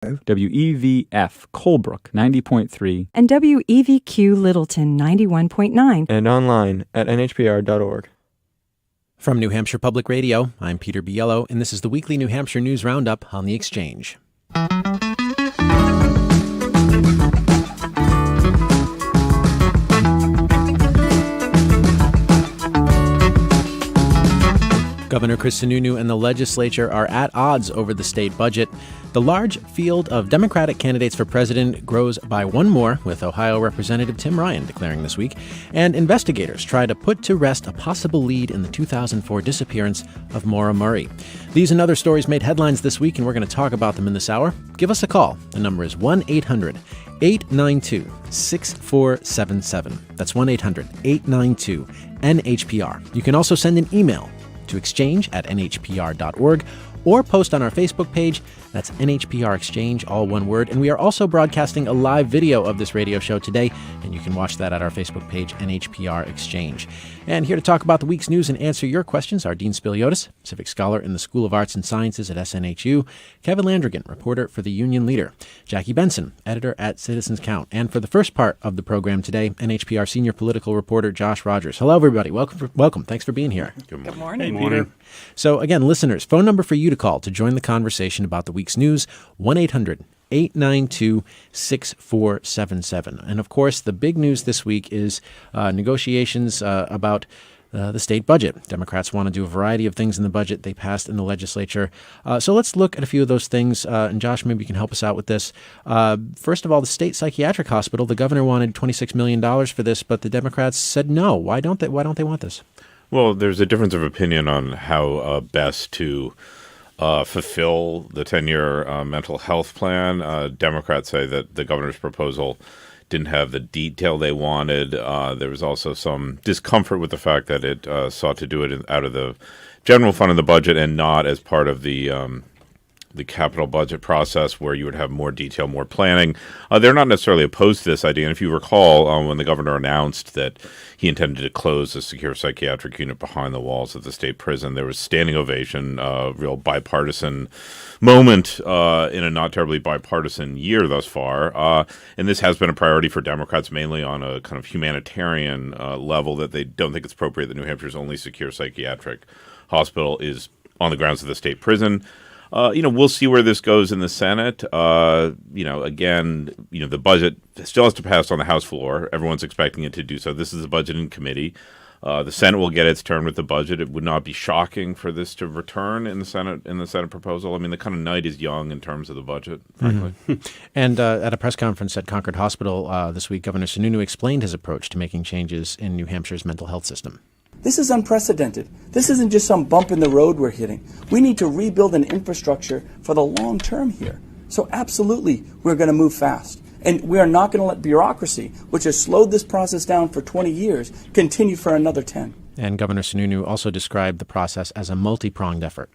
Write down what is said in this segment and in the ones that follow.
WEVF Colebrook 90.3 and WEVQ Littleton 91.9 and online at NHPR.org. From New Hampshire Public Radio, I'm Peter Biello, and this is the weekly New Hampshire News Roundup on the Exchange. Governor Chris Sununu and the legislature are at odds over the state budget. The large field of Democratic candidates for president grows by one more, with Ohio Representative Tim Ryan declaring this week. And investigators try to put to rest a possible lead in the 2004 disappearance of Maura Murray. These and other stories made headlines this week, and we're going to talk about them in this hour. Give us a call. The number is 1-800-892-6477. That's 1-800-892-NHPR. You can also send an email to exchange@nhpr.org or post on our Facebook page. That's NHPR Exchange, all one word. And we are also broadcasting a live video of this radio show today, and you can watch that at our Facebook page, NHPR Exchange. And here to talk about the week's news and answer your questions are Dean Spiliotes, Civic Scholar in the School of Arts and Sciences at SNHU, Kevin Landrigan, reporter for the Union Leader, Jackie Benson, editor at Citizens Count, and for the first part of the program today, NHPR senior political reporter Josh Rogers. Hello, everybody. Welcome. Thanks for being here. Good morning. Hey, Peter. So again, listeners, phone number for you to call to join the conversation about the week's news, 1-800-892-6477. And of course, the big news this week is negotiations about the state budget. Democrats want to do a variety of things in the budget they passed in the legislature. So let's look at a few of those things. And Josh, maybe you can help us out with this. First of all, the state psychiatric hospital, the governor wanted $26 million for this, but the Democrats said no. Why don't they want this? Well, there's a difference of opinion on how best to fulfill the 10-year mental health plan. Democrats say that the governor's proposal didn't have the detail they wanted. There was also some discomfort with the fact that it sought to do it out of the general fund of the budget and not as part of the capital budget process, where you would have more detail, more planning. They're not necessarily opposed to this idea. And if you recall, when the governor announced that he intended to close the secure psychiatric unit behind the walls of the state prison, there was standing ovation, real bipartisan moment in a not terribly bipartisan year thus far. And this has been a priority for Democrats, mainly on a kind of humanitarian level, that they don't think it's appropriate that New Hampshire's only secure psychiatric hospital is on the grounds of the state prison. We'll see where this goes in the Senate. The budget still has to pass on the House floor. Everyone's expecting it to do so. This is a budget in committee. The Senate will get its turn with the budget. It would not be shocking for this to return in the Senate proposal. I mean, the kind of night is young in terms of the budget, frankly. Mm-hmm. And at a press conference at Concord Hospital this week, Governor Sununu explained his approach to making changes in New Hampshire's mental health system. This is unprecedented. This isn't just some bump in the road we're hitting. We need to rebuild an infrastructure for the long term here. So absolutely, we're going to move fast. And we are not going to let bureaucracy, which has slowed this process down for 20 years, continue for another 10. And Governor Sununu also described the process as a multi-pronged effort.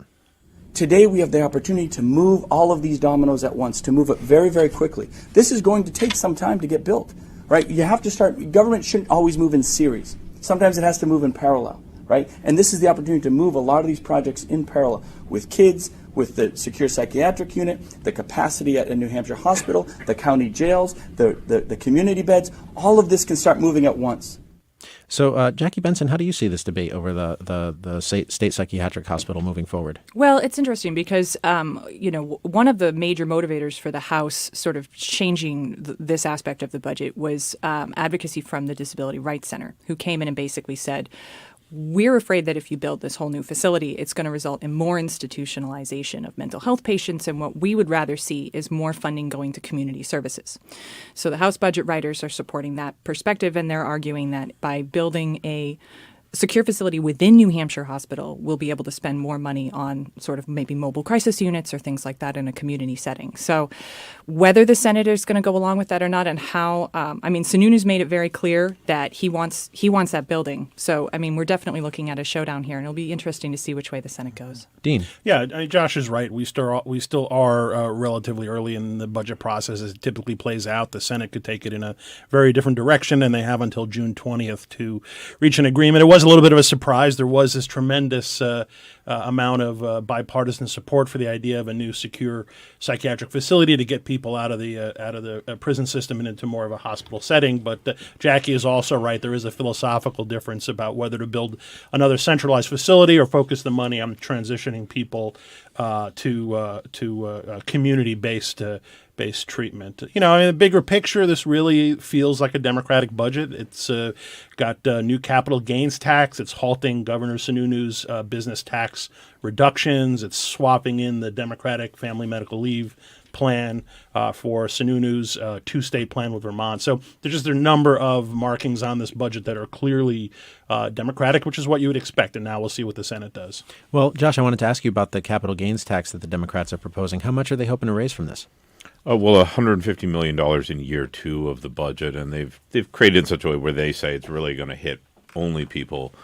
Today we have the opportunity to move all of these dominoes at once, to move it very, very quickly. This is going to take some time to get built, right? You have to start, government shouldn't always move in series. Sometimes it has to move in parallel, right? And this is the opportunity to move a lot of these projects in parallel with kids, with the secure psychiatric unit, the capacity at a New Hampshire hospital, the county jails, the community beds. All of this can start moving at once. So, Jackie Benson, how do you see this debate over the state psychiatric hospital moving forward? Well, it's interesting because, one of the major motivators for the House sort of changing this aspect of the budget was advocacy from the Disability Rights Center, who came in and basically said, we're afraid that if you build this whole new facility, it's going to result in more institutionalization of mental health patients, and what we would rather see is more funding going to community services. So the House budget writers are supporting that perspective, and they're arguing that by building a secure facility within New Hampshire Hospital, we'll be able to spend more money on sort of maybe mobile crisis units or things like that in a community setting. So whether the Senate is going to go along with that or not, and how, Sununu's made it very clear that he wants that building. So, we're definitely looking at a showdown here, and it'll be interesting to see which way the Senate goes. Dean. Yeah, Josh is right. We still are relatively early in the budget process. As it typically plays out, the Senate could take it in a very different direction, and they have until June 20th to reach an agreement. It was a little bit of a surprise. There was this tremendous amount of bipartisan support for the idea of a new secure psychiatric facility to get people out of the prison system and into more of a hospital setting. But Jackie is also right. There is a philosophical difference about whether to build another centralized facility or focus the money on transitioning people to community-based treatment. In the bigger picture, this really feels like a Democratic budget. It's got new capital gains tax. It's halting Governor Sununu's business tax reductions. It's swapping in the Democratic family medical leave plan for Sununu's two-state plan with Vermont. So there's just a number of markings on this budget that are clearly Democratic, which is what you would expect. And now we'll see what the Senate does. Well, Josh, I wanted to ask you about the capital gains tax that the Democrats are proposing. How much are they hoping to raise from this? Well, $150 million in year 2 of the budget, and they've created in such a way where they say it's really going to hit only people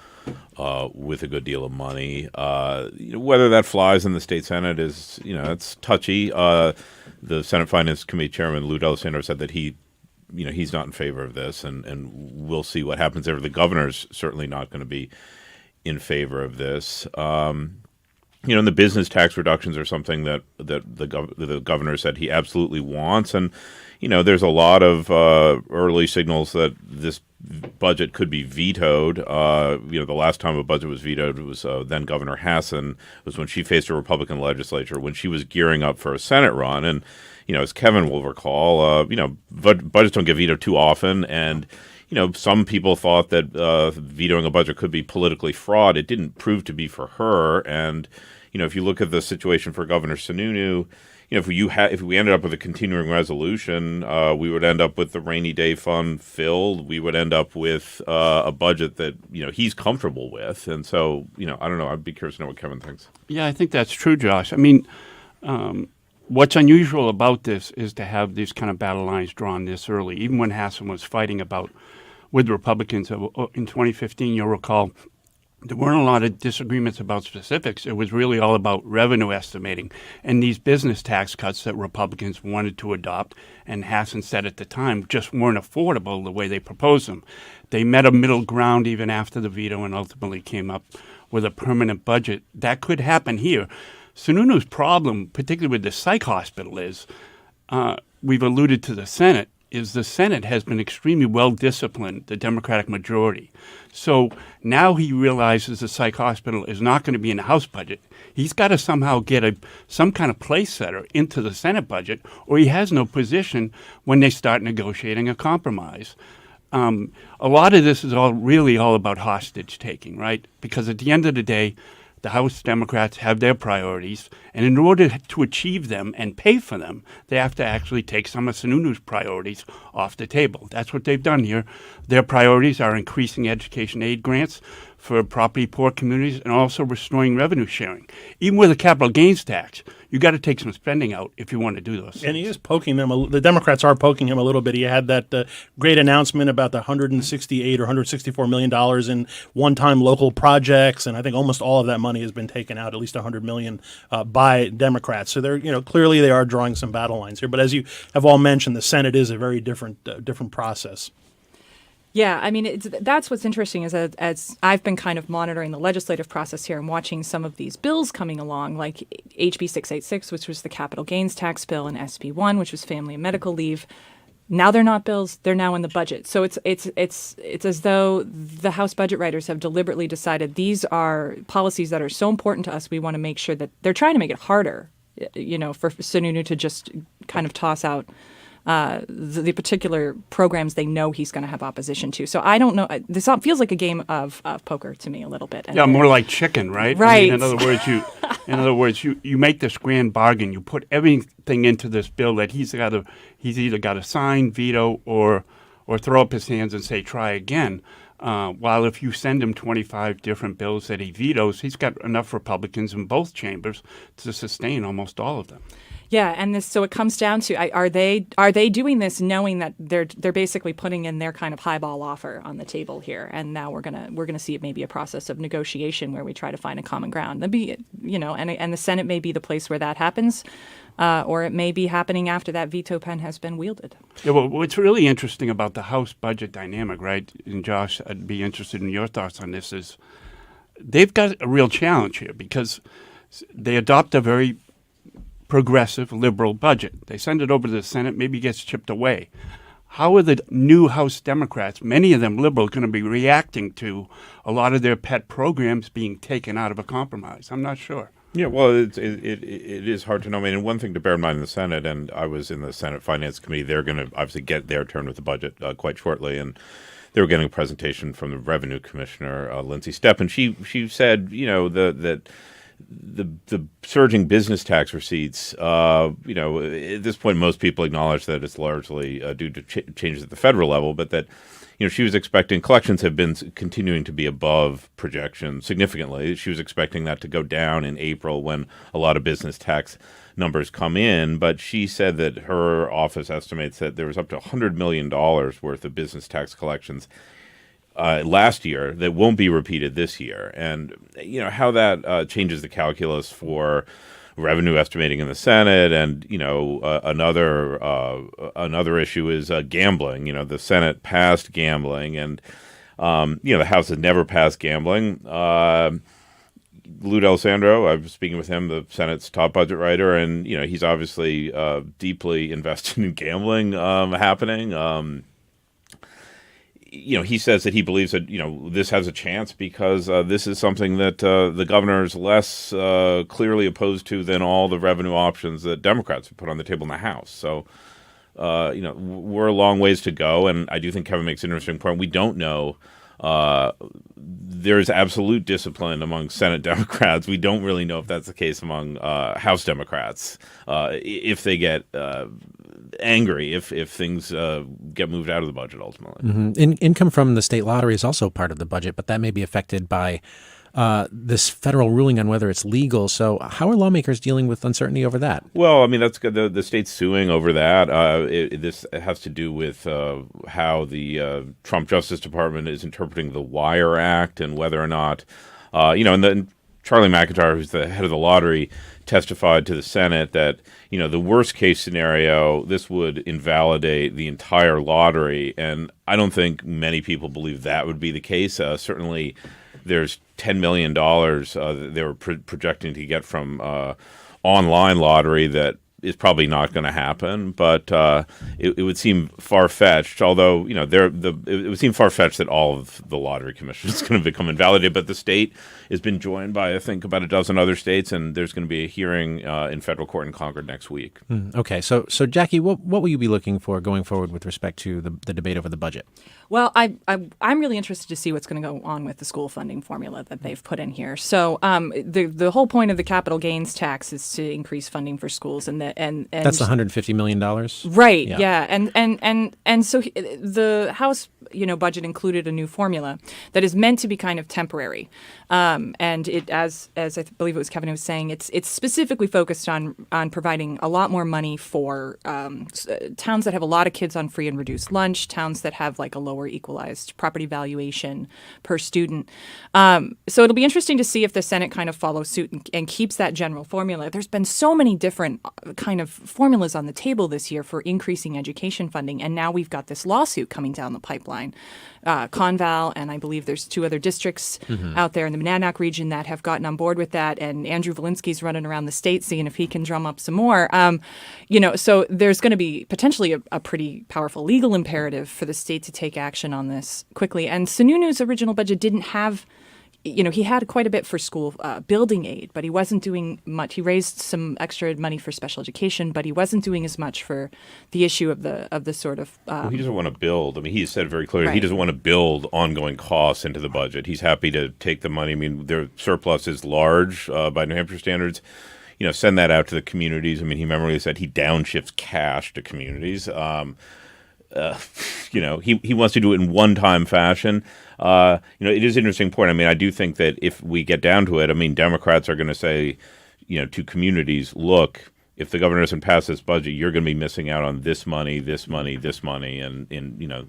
with a good deal of money. Whether that flies in the state Senate is, it's touchy. The Senate Finance Committee Chairman Lou D'Alessandro said that he's not in favor of this, and we'll see what happens there. The governor's certainly not going to be in favor of this. And the business tax reductions are something that the governor said he absolutely wants. And, there's a lot of early signals that this budget could be vetoed. The last time a budget was vetoed was then Governor Hassan. It was when she faced a Republican legislature, when she was gearing up for a Senate run. And, as Kevin will recall, budgets don't get vetoed too often. And some people thought that vetoing a budget could be politically fraught. It didn't prove to be for her. And, if you look at the situation for Governor Sununu, if we ended up with a continuing resolution, we would end up with the rainy day fund filled. We would end up with a budget that, he's comfortable with. And so, I don't know. I'd be curious to know what Kevin thinks. Yeah, I think that's true, Josh. I mean, what's unusual about this is to have these kind of battle lines drawn this early. Even when Hassan was fighting with Republicans in 2015, you'll recall, there weren't a lot of disagreements about specifics. It was really all about revenue estimating and these business tax cuts that Republicans wanted to adopt, and Hassan said at the time, just weren't affordable the way they proposed them. They met a middle ground even after the veto and ultimately came up with a permanent budget. That could happen here. Sununu's problem, particularly with the psych hospital, is we've alluded to the Senate, is the Senate has been extremely well-disciplined, the Democratic majority. So now he realizes the psych hospital is not going to be in the House budget. He's got to somehow get some kind of place setter into the Senate budget, or he has no position when they start negotiating a compromise. A lot of this is all about hostage taking, right? Because at the end of the day, the House Democrats have their priorities, and in order to achieve them and pay for them, they have to actually take some of Sununu's priorities off the table. That's what they've done here. Their priorities are increasing education aid grants for property-poor communities and also restoring revenue sharing. Even with a capital gains tax, you got to take some spending out if you want to do those. And he is poking them. The Democrats are poking him a little bit. He had that great announcement about the $168 or $164 million in one-time local projects, and I think almost all of that money has been taken out, at least $100 million, by Democrats. So they're clearly they are drawing some battle lines here. But as you have all mentioned, the Senate is a very different process. Yeah, I mean, that's what's interesting is that as I've been kind of monitoring the legislative process here and watching some of these bills coming along, like HB 686, which was the capital gains tax bill, and SB 1, which was family and medical leave. Now they're not bills; they're now in the budget. So it's as though the House budget writers have deliberately decided these are policies that are so important to us. We want to make sure that they're trying to make it harder, for Sununu to just kind of toss out the particular programs they know he's going to have opposition to. So I don't know. This feels like a game of poker to me a little bit. Yeah, more like chicken, right? Right. I mean, in other words, you make this grand bargain. You put everything into this bill that he's either got to sign, veto, or throw up his hands and say try again. While if you send him 25 different bills that he vetoes, he's got enough Republicans in both chambers to sustain almost all of them. Yeah, and so it comes down to are they doing this knowing that they're basically putting in their kind of highball offer on the table here, and now we're gonna see it maybe a process of negotiation where we try to find a common ground. That'd be and the Senate may be the place where that happens, or it may be happening after that veto pen has been wielded. Yeah, well, what's really interesting about the House budget dynamic, right? And Josh, I'd be interested in your thoughts on this. Is they've got a real challenge here because they adopt a very progressive, liberal budget. They send it over to the Senate, maybe it gets chipped away. How are the new House Democrats, many of them liberal, going to be reacting to a lot of their pet programs being taken out of a compromise? I'm not sure. Yeah, well, it is hard to know. I mean, one thing to bear in mind in the Senate, and I was in the Senate Finance Committee, they're going to obviously get their turn with the budget quite shortly, and they were getting a presentation from the Revenue Commissioner, Lindsay Stepp, and she said, that the surging business tax receipts, at this point, most people acknowledge that it's largely due to changes at the federal level, but that, she was expecting collections have been continuing to be above projection significantly. She was expecting that to go down in April when a lot of business tax numbers come in, but she said that her office estimates that there was up to $100 million worth of business tax collections last year that won't be repeated this year. And, how that changes the calculus for revenue estimating in the Senate. And, another issue is gambling. The Senate passed gambling and, the House has never passed gambling. Lou D'Alessandro, I was speaking with him, the Senate's top budget writer, and, he's obviously deeply invested in gambling happening. He says that he believes that, this has a chance because this is something that the governor is less clearly opposed to than all the revenue options that Democrats have put on the table in the House. So, we're a long ways to go. And I do think Kevin makes an interesting point. We don't know. There's absolute discipline among Senate Democrats. We don't really know if that's the case among House Democrats. If they get angry if things get moved out of the budget ultimately. Mm-hmm. Income from the state lottery is also part of the budget, but that may be affected by this federal ruling on whether it's legal. So how are lawmakers dealing with uncertainty over that? Well, I mean, that's good. The state's suing over that. This has to do with how the Trump Justice Department is interpreting the Wire Act and whether or not, and Charlie McIntyre, who's the head of the lottery, testified to the Senate that, the worst case scenario, this would invalidate the entire lottery. And I don't think many people believe that would be the case. Certainly there's $10 million that they were projecting to get from online lottery that is probably not going to happen, but it would seem far-fetched. Although it would seem far-fetched that all of the lottery commission is going to become invalidated. But the state has been joined by I think about a dozen other states, and there's going to be a hearing in federal court in Concord next week. Okay, so Jackie, what will you be looking for going forward with respect to the debate over the budget? Well, I'm really interested to see what's going to go on with the school funding formula that they've put in here. So the whole point of the capital gains tax is to increase funding for schools, and that's $150 million, right? Yeah. And so the House budget included a new formula that is meant to be kind of temporary, and it as I believe it was Kevin who was saying, it's specifically focused on providing a lot more money for towns that have a lot of kids on free and reduced lunch, towns that have like a lower equalized property valuation per student. So it'll be interesting to see if the Senate kind of follows suit and keeps that general formula. There's been so many different kind of formulas on the table this year for increasing education funding, and now we've got this lawsuit coming down the pipeline. Conval, and I believe there's two other districts out there in the Monadnock region that have gotten on board with that, and Andrew Valinsky's running around the state seeing if he can drum up some more. So there's going to be potentially a pretty powerful legal imperative for the state to take action on this quickly. And Sununu's original budget didn't have, he had quite a bit for school building aid, but he wasn't doing much. He raised some extra money for special education, but he wasn't doing as much for the issue of the sort of. He doesn't want to build. I mean, he said very clearly he doesn't want to build ongoing costs into the budget. He's happy to take the money. I mean, their surplus is large by New Hampshire standards. Send that out to the communities. I mean, he memorably said he downshifts cash to communities. He wants to do it in one-time fashion. It is an interesting point. I mean, I do think that if we get down to it, I mean, Democrats are going to say, to communities, look, if the governor doesn't pass this budget, you're going to be missing out on this money, this money, this money, and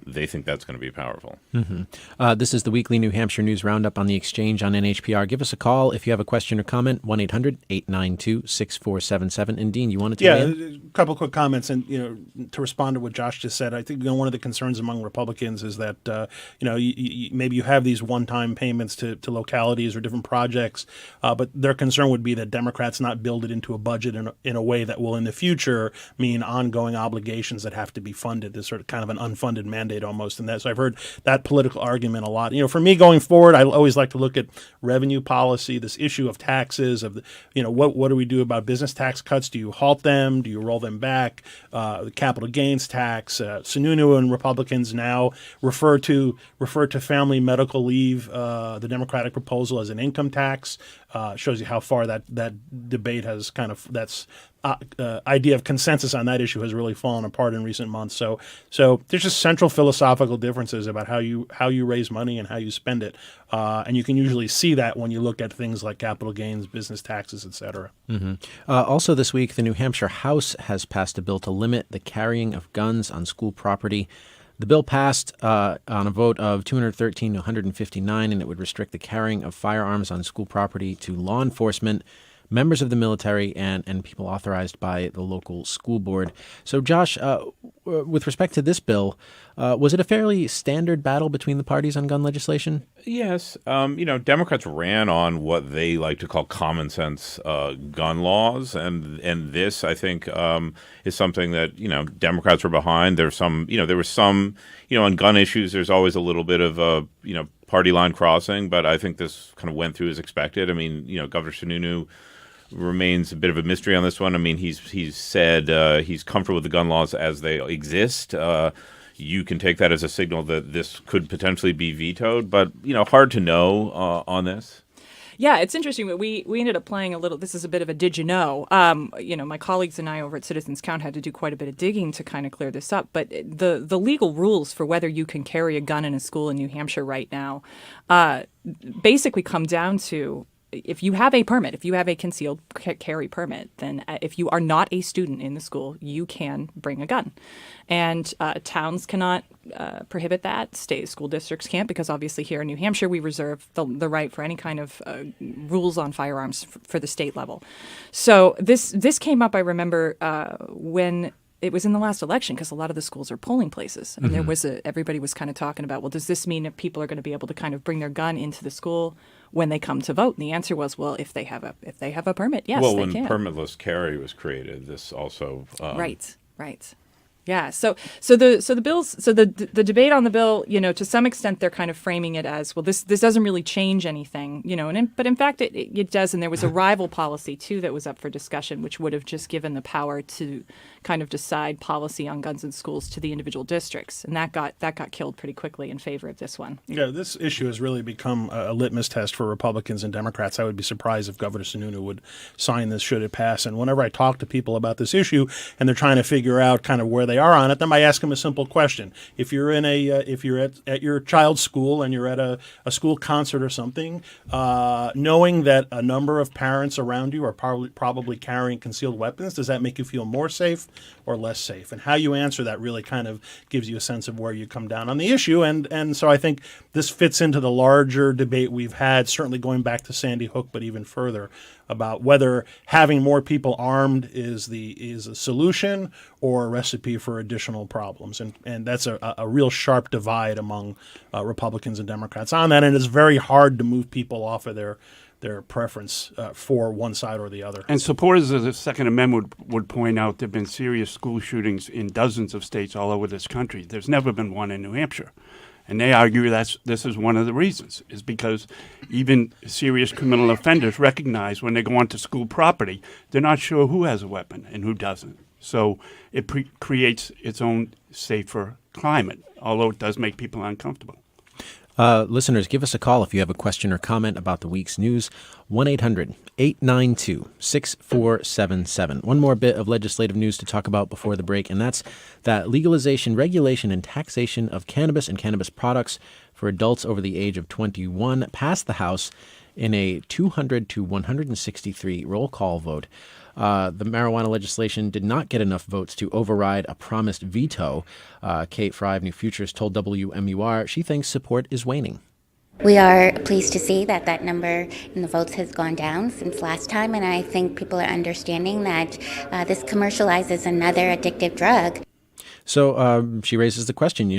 they think that's going to be powerful. Mm-hmm. This is the weekly New Hampshire News Roundup on the Exchange on NHPR. Give us a call if you have a question or comment, 1-800-892-6477. And Dean, you wanted to weigh in? A couple quick comments, and to respond to what Josh just said, I think one of the concerns among Republicans is that maybe you have these one-time payments to localities or different projects, but their concern would be that Democrats not build it into a budget in a way that will in the future mean ongoing obligations that have to be funded. This sort of kind of an unfunded mandate almost. And so I've heard that political argument a lot. For me going forward, I always like to look at revenue policy, this issue of taxes, what do we do about business tax cuts? Do you halt them? Do you roll them back? The capital gains tax. SNHU and Republicans now refer to family medical leave, the Democratic proposal, as an income tax. Shows you how far that debate has idea of consensus on that issue has really fallen apart in recent months. So there's just central philosophical differences about how you raise money and how you spend it, and you can usually see that when you look at things like capital gains, business taxes, et cetera. Mm-hmm. Also this week, the New Hampshire House has passed a bill to limit the carrying of guns on school property. The bill passed on a vote of 213 to 159, and it would restrict the carrying of firearms on school property to law enforcement, members of the military, and people authorized by the local school board. So, Josh, with respect to this bill, was it a fairly standard battle between the parties on gun legislation? Yes. Democrats ran on what they like to call common sense gun laws. And this, I think, is something that, Democrats were behind. There was some, on gun issues, there's always a little bit of, party line crossing. But I think this kind of went through as expected. I mean, Governor Sununu remains a bit of a mystery on this one. I mean, he's said he's comfortable with the gun laws as they exist. You can take that as a signal that this could potentially be vetoed, but hard to know on this. Yeah, it's interesting. We ended up playing a little. This is a bit of a did you know? My colleagues and I over at Citizens Count had to do quite a bit of digging to kind of clear this up. But the legal rules for whether you can carry a gun in a school in New Hampshire right now basically come down to, if you have a permit, if you have a concealed carry permit, then if you are not a student in the school, you can bring a gun. And towns cannot prohibit that. State school districts can't, because obviously here in New Hampshire, we reserve the right for any kind of rules on firearms for the state level. So this came up, I remember, when it was in the last election, because a lot of the schools are polling places, and there was everybody was kind of talking about, well, does this mean that people are going to be able to kind of bring their gun into the school when they come to vote? And the answer was, well, if they have a permit, yes, they can. Well, when permitless carry was created, this also right. Yeah. So the bills. So the debate on the bill, to some extent, they're kind of framing it as, well, this doesn't really change anything, but in fact it does. And there was a rival policy too that was up for discussion, which would have just given the power to kind of decide policy on guns in schools to the individual districts, and that got killed pretty quickly in favor of this one. Yeah, this issue has really become a litmus test for Republicans and Democrats. I would be surprised if Governor Sununu would sign this should it pass. And whenever I talk to people about this issue and they're trying to figure out kind of where they are on it, then I ask them a simple question. If you're in if you're at your child's school and you're at a school concert or something, knowing that a number of parents around you are probably carrying concealed weapons, does that make you feel more safe or less safe? And how you answer that really kind of gives you a sense of where you come down on the issue. And so I think this fits into the larger debate we've had, certainly going back to Sandy Hook, but even further, about whether having more people armed is a solution or a recipe for additional problems. And that's a real sharp divide among Republicans and Democrats on that. And it's very hard to move people off of their preference for one side or the other. And supporters of the Second Amendment would point out there have been serious school shootings in dozens of states all over this country. There's never been one in New Hampshire. And they argue this is one of the reasons, is because even serious criminal offenders recognize when they go onto school property, they're not sure who has a weapon and who doesn't. So it creates its own safer climate, although it does make people uncomfortable. Listeners, give us a call if you have a question or comment about the week's news. 1-800-892-6477. One more bit of legislative news to talk about before the break, and that's that legalization, regulation, and taxation of cannabis and cannabis products for adults over the age of 21 passed the House in a 200 to 163 roll call vote. The marijuana legislation did not get enough votes to override a promised veto. Kate Fry of New Futures told WMUR she thinks support is waning. We are pleased to see that that number in the votes has gone down since last time, and I think people are understanding that this commercializes another addictive drug. So she raises the question,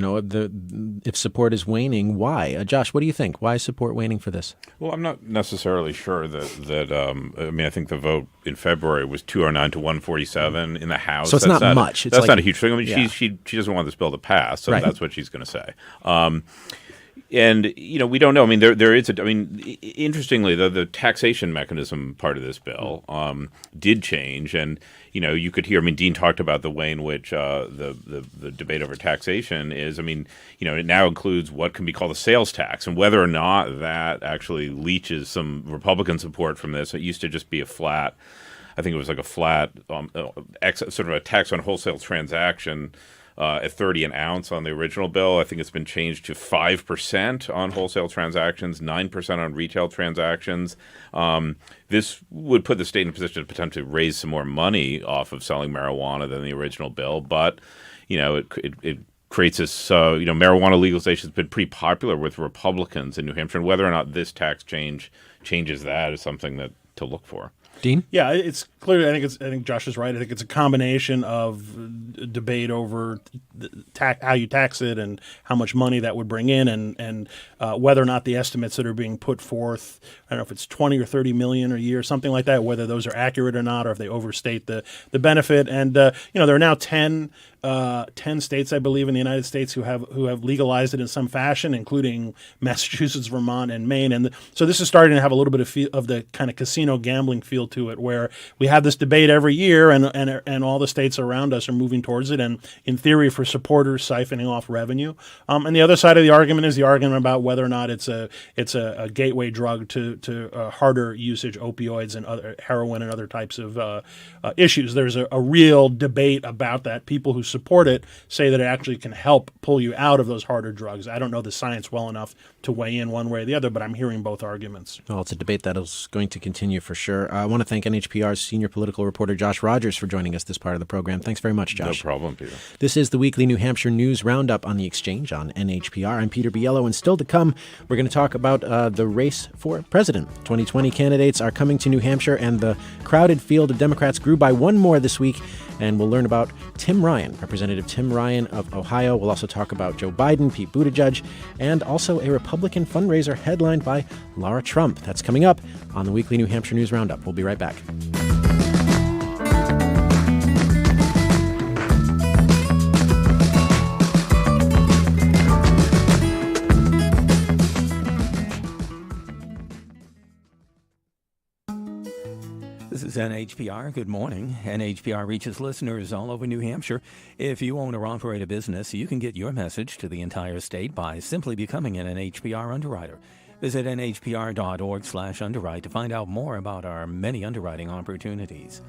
if support is waning, why? Josh, what do you think? Why is support waning for this? Well, I'm not necessarily sure I think the vote in February was 209 to 147 in the House. So it's not much. That's not a huge thing. I mean, she doesn't want this bill to pass, so right. That's what she's going to say. And, we don't know. I mean, there is interestingly, the taxation mechanism part of this bill did change. And, you could hear, Dean talked about the way in which the debate over taxation is. It now includes what can be called a sales tax, and whether or not that actually leaches some Republican support from this. It used to just be a flat, I think it was like a flat, sort of a tax on wholesale transaction at 30 an ounce on the original bill. I think it's been changed to 5% on wholesale transactions, 9% on retail transactions. This would put the state in a position to potentially raise some more money off of selling marijuana than the original bill. But, it creates this, marijuana legalization has been pretty popular with Republicans in New Hampshire. And whether or not this tax changes that is something to look for. Dean? Yeah, it's clearly. I think Josh is right. I think it's a combination of debate over how you tax it and how much money that would bring in, and whether or not the estimates that are being put forth, I don't know if it's 20 or 30 million a year, something like that, whether those are accurate or not, or if they overstate the benefit. And there are now 10 states, I believe, in the United States who have legalized it in some fashion, including Massachusetts, Vermont, and Maine. And so this is starting to have a little bit of the kind of casino gambling feel to it, where we have this debate every year, and all the states around us are moving towards it, and in theory for supporters siphoning off revenue. And the other side of the argument is the argument about whether or not it's a gateway drug to harder usage opioids and other heroin and other types of issues. There's a real debate about that. People who support it say that it actually can help pull you out of those harder drugs. I don't know the science well enough to weigh in one way or the other, but I'm hearing both arguments. Well, it's a debate that is going to continue for sure. I want to thank NHPR's senior political reporter Josh Rogers for joining us this part of the program. Thanks very much, Josh. No problem, Peter. This is the weekly New Hampshire News Roundup on the Exchange on NHPR. I'm Peter Biello, and still to come, we're going to talk about the race for president. 2020 candidates are coming to New Hampshire, and the crowded field of Democrats grew by one more this week. And we'll learn about Tim Ryan, Representative Tim Ryan of Ohio. We'll also talk about Joe Biden, Pete Buttigieg, and also a Republican fundraiser headlined by Lara Trump. That's coming up on the weekly New Hampshire News Roundup. We'll be right back. This is NHPR. Good morning. NHPR reaches listeners all over New Hampshire. If you own or operate a business, you can get your message to the entire state by simply becoming an NHPR underwriter. Visit nhpr.org/underwrite to find out more about our many underwriting opportunities.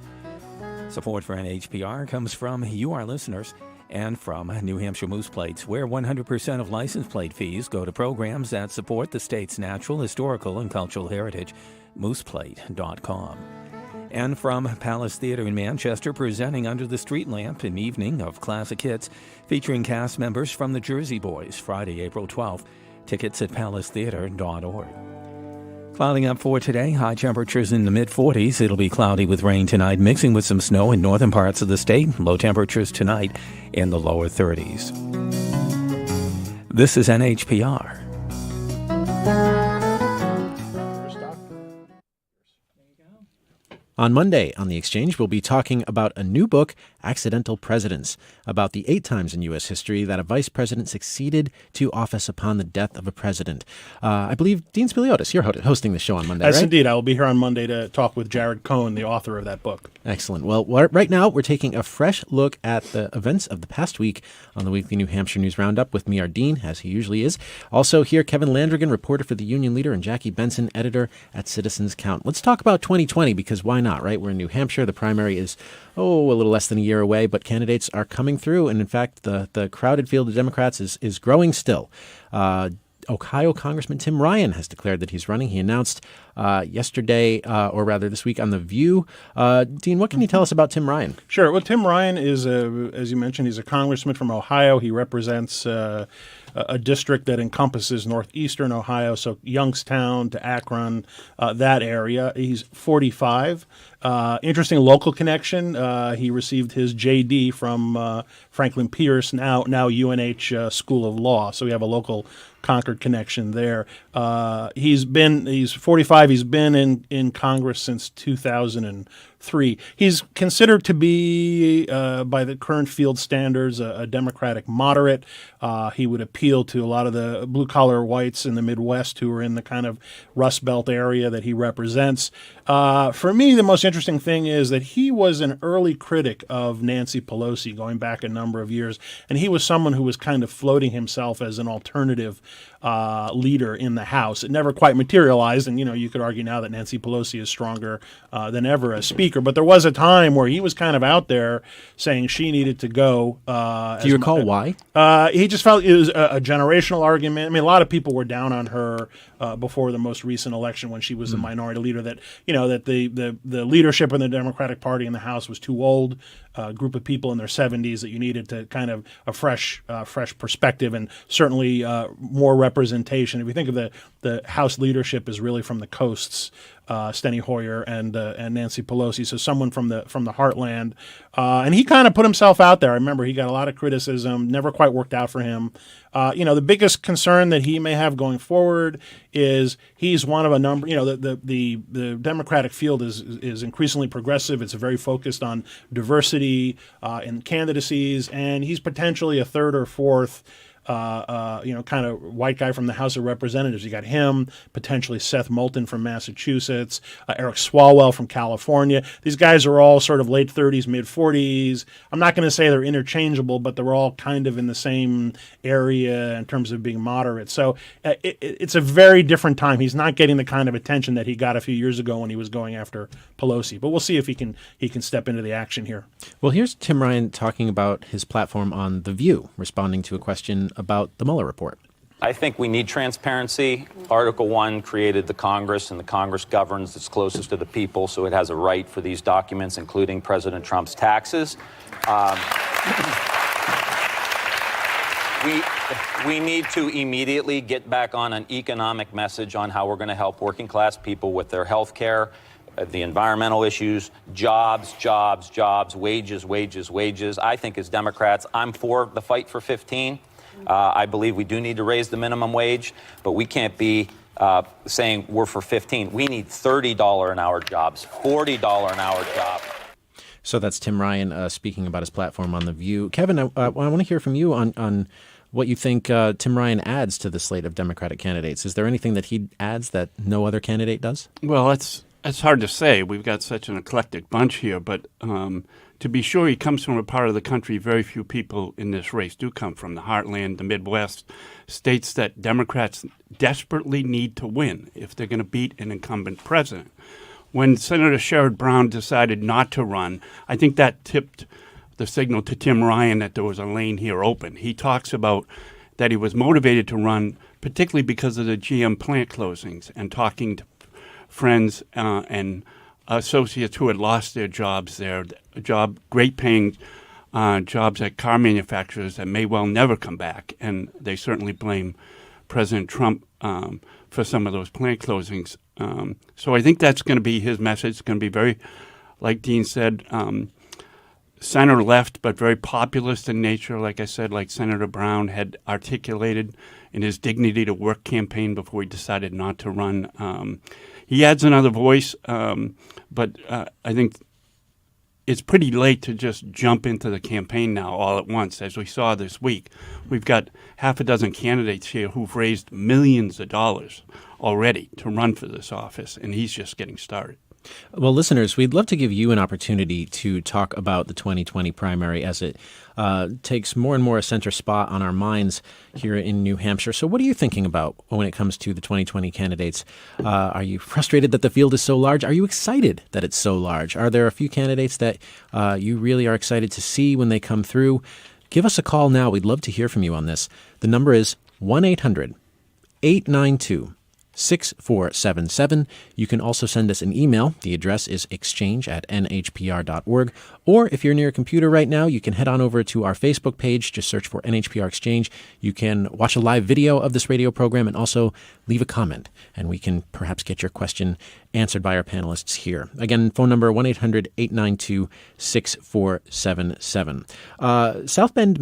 Support for NHPR comes from you, our listeners, and from New Hampshire Moose Plates, where 100% of license plate fees go to programs that support the state's natural, historical, and cultural heritage. Mooseplate.com. And from Palace Theatre in Manchester, presenting Under the Street Lamp, an evening of classic hits featuring cast members from the Jersey Boys, Friday, April 12th. Tickets at palacetheatre.org. Clouding up for today, high temperatures in the mid-40s. It'll be cloudy with rain tonight, mixing with some snow in northern parts of the state. Low temperatures tonight in the lower 30s. This is NHPR. On Monday on The Exchange, we'll be talking about a new book, Accidental Presidents, about the 8 times in U.S. history that a vice president succeeded to office upon the death of a president. I believe, Dean Spiliotes, you're hosting the show on Monday, Yes, right? indeed. I will be here on Monday to talk with Jared Cohen, the author of that book. Excellent. Well, right now, we're taking a fresh look at the events of the past week on the weekly New Hampshire News Roundup with me, our Dean, as he usually is. Also here, Kevin Landrigan, reporter for the Union Leader, and Jackie Benson, editor at Citizens Count. Let's talk about 2020, because why not, right? We're in New Hampshire. The primary is, a little less than a year away, but candidates are coming through. And in fact, the crowded field of Democrats is growing still. Ohio Congressman Tim Ryan has declared that he's running. He announced yesterday, or rather this week on The View. Dean, what can you tell us about Tim Ryan? Sure. Well, Tim Ryan is, as you mentioned, he's a congressman from Ohio. He represents a district that encompasses northeastern Ohio, so Youngstown to Akron, that area. He's 45. Interesting local connection. He received his JD from Franklin Pierce, now UNH School of Law. So we have a local Concord connection there. He's 45. He's been in Congress since 2003. He's considered to be, by the current field standards, a Democratic moderate. He would appeal to a lot of the blue-collar whites in the Midwest who are in the kind of Rust Belt area that he represents. For me, the most interesting thing is that he was an early critic of Nancy Pelosi going back a number of years, and he was someone who was kind of floating himself as an alternative leader in the House. It never quite materialized, and you could argue now that Nancy Pelosi is stronger than ever as Speaker, but there was a time where he was kind of out there saying she needed to go. Do you recall why? He just felt it was a generational argument. I mean, a lot of people were down on her before the most recent election when she was the minority leader, that the leadership in the Democratic Party in the House was too old, a group of people in their 70s, that you needed to kind of a fresh perspective and certainly more representation. If you think of the House leadership is really from the coasts, Steny Hoyer and Nancy Pelosi, so someone from the heartland, and he kind of put himself out there. I remember he got a lot of criticism, never quite worked out for him. The biggest concern that he may have going forward is he's one of a number. The Democratic field is increasingly progressive. It's very focused on diversity in candidacies, and he's potentially a third or fourth kind of white guy from the House of Representatives. You got him, potentially Seth Moulton from Massachusetts, Eric Swalwell from California. These guys are all sort of late 30s, mid 40s. I'm not going to say they're interchangeable, but they're all kind of in the same area in terms of being moderate. So it's a very different time. He's not getting the kind of attention that he got a few years ago when he was going after Pelosi. But we'll see if he can step into the action here. Well, here's Tim Ryan talking about his platform on The View, responding to a question about the Mueller report. I think we need transparency. Article 1 created the Congress, and the Congress governs. It's closest to the people, so it has a right for these documents, including President Trump's taxes. We need to immediately get back on an economic message on how we're going to help working class people with their health care, the environmental issues, jobs, wages. I think as Democrats, I'm for the fight for 15. I believe we do need to raise the minimum wage, but we can't be saying we're for 15. We need $30 an hour jobs, $40 an hour jobs. So that's Tim Ryan speaking about his platform on The View. Kevin, I want to hear from you on what you think Tim Ryan adds to the slate of Democratic candidates. Is there anything that he adds that no other candidate does? Well, it's hard to say. We've got such an eclectic bunch here, but to be sure, he comes from a part of the country very few people in this race do come from, the heartland, the Midwest, states that Democrats desperately need to win if they're going to beat an incumbent president. When Senator Sherrod Brown decided not to run, I think that tipped the signal to Tim Ryan that there was a lane here open. He talks about that he was motivated to run, particularly because of the GM plant closings and talking to friends and associates who had lost their jobs there, great paying jobs at car manufacturers that may well never come back. And they certainly blame President Trump for some of those plant closings. So I think that's going to be his message. It's going to be very, like Dean said, center left, but very populist in nature, like I said, like Senator Brown had articulated in his Dignity to Work campaign before he decided not to run. He adds another voice, but I think it's pretty late to just jump into the campaign now all at once. As we saw this week, we've got half a dozen candidates here who've raised millions of dollars already to run for this office, and he's just getting started. Well, listeners, we'd love to give you an opportunity to talk about the 2020 primary as it takes more and more a center spot on our minds here in New Hampshire. So what are you thinking about when it comes to the 2020 candidates? Are you frustrated that the field is so large? Are you excited that it's so large? Are there a few candidates that you really are excited to see when they come through? Give us a call now. We'd love to hear from you on this. The number is 1-800-892-5800. 888-203-6477. You can also send us an email. The address is exchange@nhpr.org. Or if you're near a computer right now, you can head on over to our Facebook page. Just search for NHPR Exchange. You can watch a live video of this radio program and also leave a comment, and we can perhaps get your question answered by our panelists here. Again, phone number 1-800-892-6477. South Bend,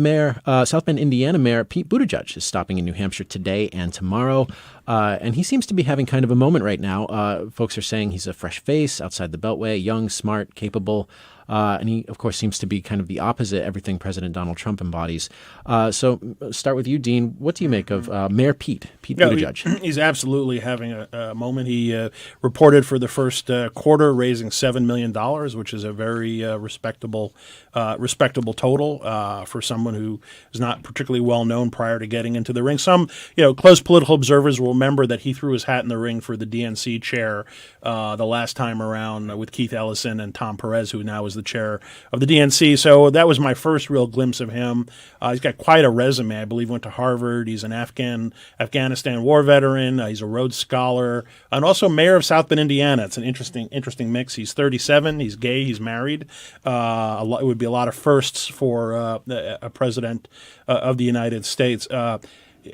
Indiana Mayor Pete Buttigieg is stopping in New Hampshire today and tomorrow, and he seems to be having kind of a moment right now. Folks are saying he's a fresh face outside the Beltway, young, smart, capable. And he, of course, seems to be kind of the opposite everything President Donald Trump embodies. So start with you, Dean. What do you make of Mayor Pete Buttigieg? He's absolutely having a moment. He reported for the first quarter raising $7 million, which is a very respectable total for someone who is not particularly well known prior to getting into the ring. Some close political observers will remember that he threw his hat in the ring for the DNC chair the last time around with Keith Ellison and Tom Perez, who now is the chair of the DNC. So that was my first real glimpse of him. He's got quite a resume. I believe went to Harvard. He's an Afghanistan war veteran. He's a Rhodes Scholar and also mayor of South Bend, Indiana. It's an interesting mix. He's 37. He's gay. He's married. It would be a lot of firsts for a president of the United States.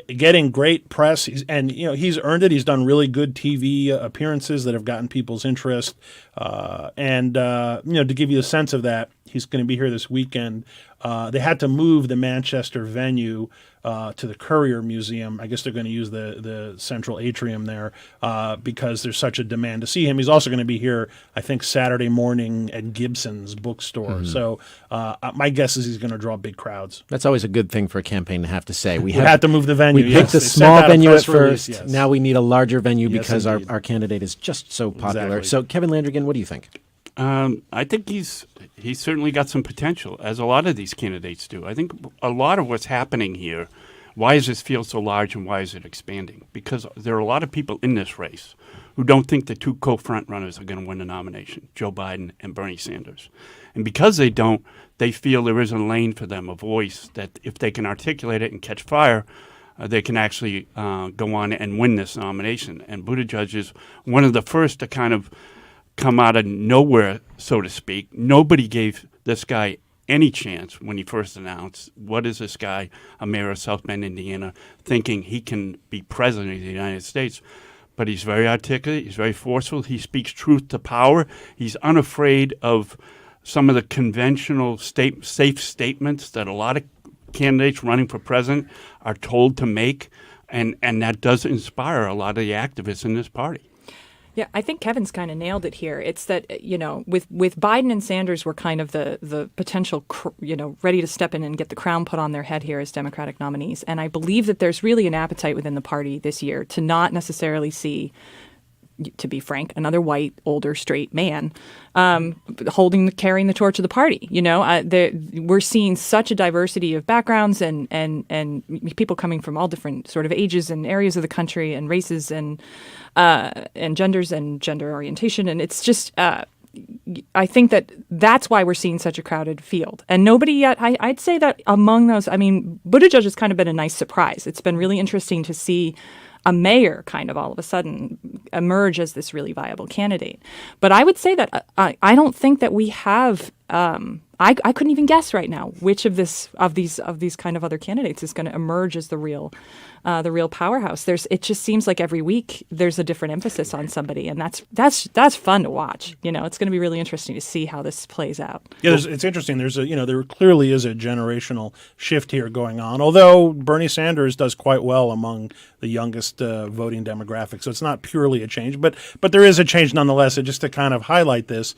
Getting great press, he's earned it. He's done really good TV appearances that have gotten people's interest, and to give you a sense of that, he's going to be here this weekend. They had to move the Manchester venue to the Courier Museum. I guess they're going to use the central atrium there because there's such a demand to see him. He's also going to be here, I think, Saturday morning at Gibson's bookstore. Mm-hmm. So my guess is he's going to draw big crowds. That's always a good thing for a campaign to have to say. We had to move the venue. We picked a small venue at first. Yes. Now we need a larger venue because our candidate is just so popular. Exactly. So, Kevin Landrigan, what do you think? I think he's certainly got some potential, as a lot of these candidates do. I think a lot of what's happening here, why does this field so large and why is it expanding? Because there are a lot of people in this race who don't think the two co-front runners are going to win the nomination, Joe Biden and Bernie Sanders. And because they don't, they feel there is a lane for them, a voice that if they can articulate it and catch fire, they can actually go on and win this nomination. And Buttigieg is one of the first to kind of come out of nowhere, so to speak. Nobody gave this guy any chance when he first announced, what is this guy, a mayor of South Bend, Indiana, thinking he can be president of the United States? But he's very articulate. He's very forceful. He speaks truth to power. He's unafraid of some of the conventional safe statements that a lot of candidates running for president are told to make, and that does inspire a lot of the activists in this party. Yeah, I think Kevin's kind of nailed it here. It's that, with Biden and Sanders were kind of the potential, ready to step in and get the crown put on their head here as Democratic nominees. And I believe that there's really an appetite within the party this year to not necessarily see, to be frank, another white, older, straight man carrying the torch of the party. We're seeing such a diversity of backgrounds and people coming from all different sort of ages and areas of the country and races and genders and gender orientation. And it's just, I think that's why we're seeing such a crowded field. And nobody yet, I'd say that among those, Buttigieg has kind of been a nice surprise. It's been really interesting to see a mayor kind of all of a sudden emerge as this really viable candidate. But I would say that I don't think that we have. I couldn't even guess right now which of these kind of other candidates is going to emerge as the real powerhouse. It just seems like every week there's a different emphasis on somebody, and that's fun to watch. It's going to be really interesting to see how this plays out. Yeah, it's interesting. There clearly is a generational shift here going on. Although Bernie Sanders does quite well among the youngest voting demographic, so it's not purely a change, but there is a change nonetheless. And just to kind of highlight this.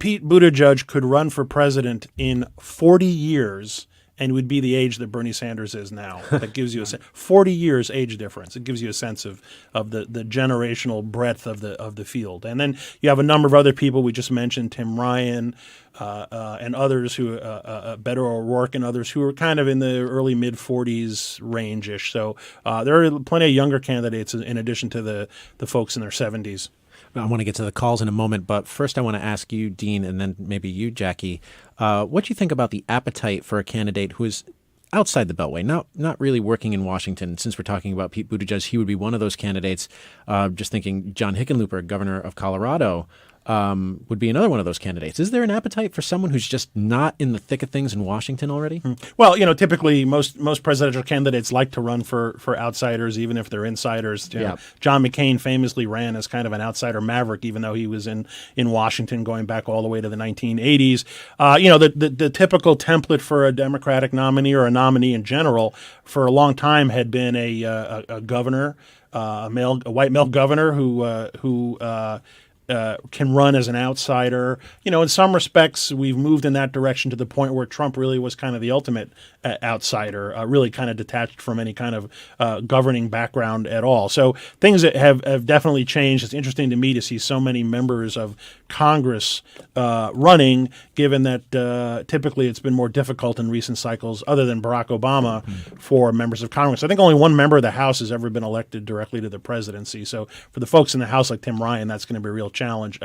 Pete Buttigieg could run for president in 40 years and would be the age that Bernie Sanders is now. That gives you 40 years age difference. It gives you a sense of the generational breadth of the field. And then you have a number of other people. We just mentioned Tim Ryan and others who Beto O'Rourke and others who are kind of in the early mid-40s range-ish. So there are plenty of younger candidates in addition to the folks in their 70s. I want to get to the calls in a moment, but first I want to ask you, Dean, and then maybe you, Jackie, what do you think about the appetite for a candidate who is outside the Beltway, not really working in Washington. Since we're talking about Pete Buttigieg, he would be one of those candidates. Just thinking John Hickenlooper, governor of Colorado, would be another one of those candidates. Is there an appetite for someone who's just not in the thick of things in Washington already? Well, typically most presidential candidates like to run for outsiders, even if they're insiders. John McCain famously ran as kind of an outsider maverick, even though he was in Washington going back all the way to the 1980s. The typical template for a Democratic nominee or a nominee in general for a long time had been a governor, a white male governor who can run as an outsider. In some respects, we've moved in that direction to the point where Trump really was kind of the ultimate outsider, really kind of detached from any kind of governing background at all. So things that have definitely changed. It's interesting to me to see so many members of Congress running, given that typically it's been more difficult in recent cycles, other than Barack Obama, for members of Congress. I think only one member of the House has ever been elected directly to the presidency. So for the folks in the House like Tim Ryan, that's going to be a real challenge.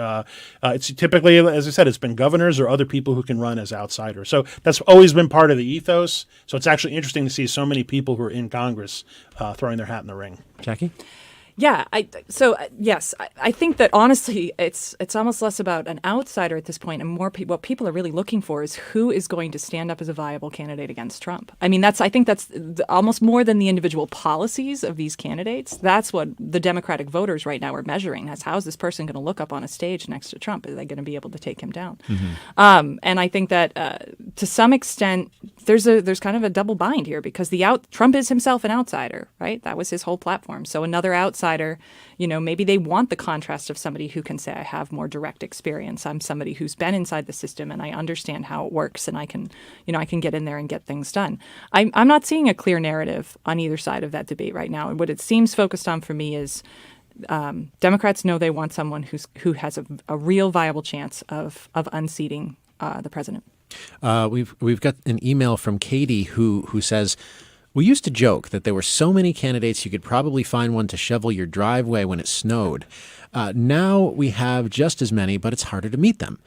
It's typically, as I said, it's been governors or other people who can run as outsiders. So that's always been part of the ethos. So it's actually interesting to see so many people who are in Congress throwing their hat in the ring. Jackie? Yeah, yes, I think that honestly, it's almost less about an outsider at this point, and more what people are really looking for is who is going to stand up as a viable candidate against Trump. I mean, I think that's almost more than the individual policies of these candidates. That's what the Democratic voters right now are measuring: as how is this person going to look up on a stage next to Trump? Are they going to be able to take him down? And I think that to some extent, there's kind of a double bind here because Trump is himself an outsider, right? That was his whole platform. So another outsider, maybe they want the contrast of somebody who can say, I have more direct experience. I'm somebody who's been inside the system and I understand how it works and I can get in there and get things done. I'm not seeing a clear narrative on either side of that debate right now. And what it seems focused on for me is Democrats know they want someone who has a real viable chance of unseating the president. We've got an email from Katie who says, we used to joke that there were so many candidates you could probably find one to shovel your driveway when it snowed. Now we have just as many, but it's harder to meet them.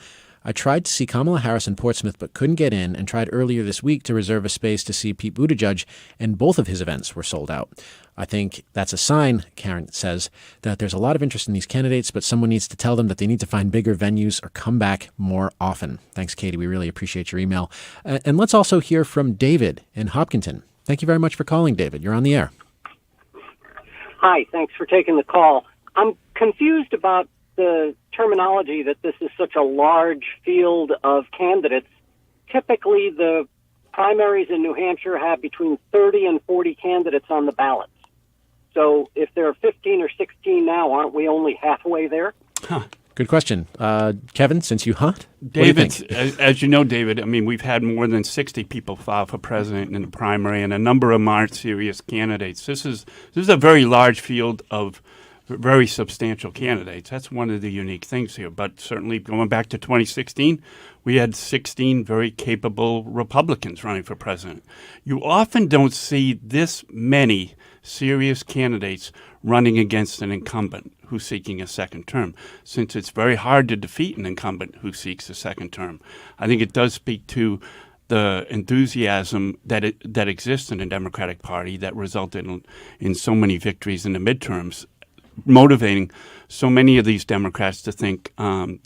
I tried to see Kamala Harris in Portsmouth but couldn't get in, and tried earlier this week to reserve a space to see Pete Buttigieg, and both of his events were sold out. I think that's a sign, Karen says, that there's a lot of interest in these candidates, but someone needs to tell them that they need to find bigger venues or come back more often. Thanks, Katie. We really appreciate your email. And let's also hear from David in Hopkinton. Thank you very much for calling, David. You're on the air. Hi, thanks for taking the call. I'm confused about the terminology that this is such a large field of candidates. Typically, the primaries in New Hampshire have between 30 and 40 candidates on the ballots. So if there are 15 or 16 now, aren't we only halfway there? Good question. Kevin, since you hunt? David, as you know, David, I mean, we've had more than 60 people file for president in the primary, and a number of them aren't serious candidates. This is a very large field of very substantial candidates. That's one of the unique things here. But certainly going back to 2016, we had 16 very capable Republicans running for president. You often don't see this many serious candidates running against an incumbent who's seeking a second term, since it's very hard to defeat an incumbent who seeks a second term. I think it does speak to the enthusiasm that exists in the Democratic Party that resulted in so many victories in the midterms, motivating so many of these Democrats to think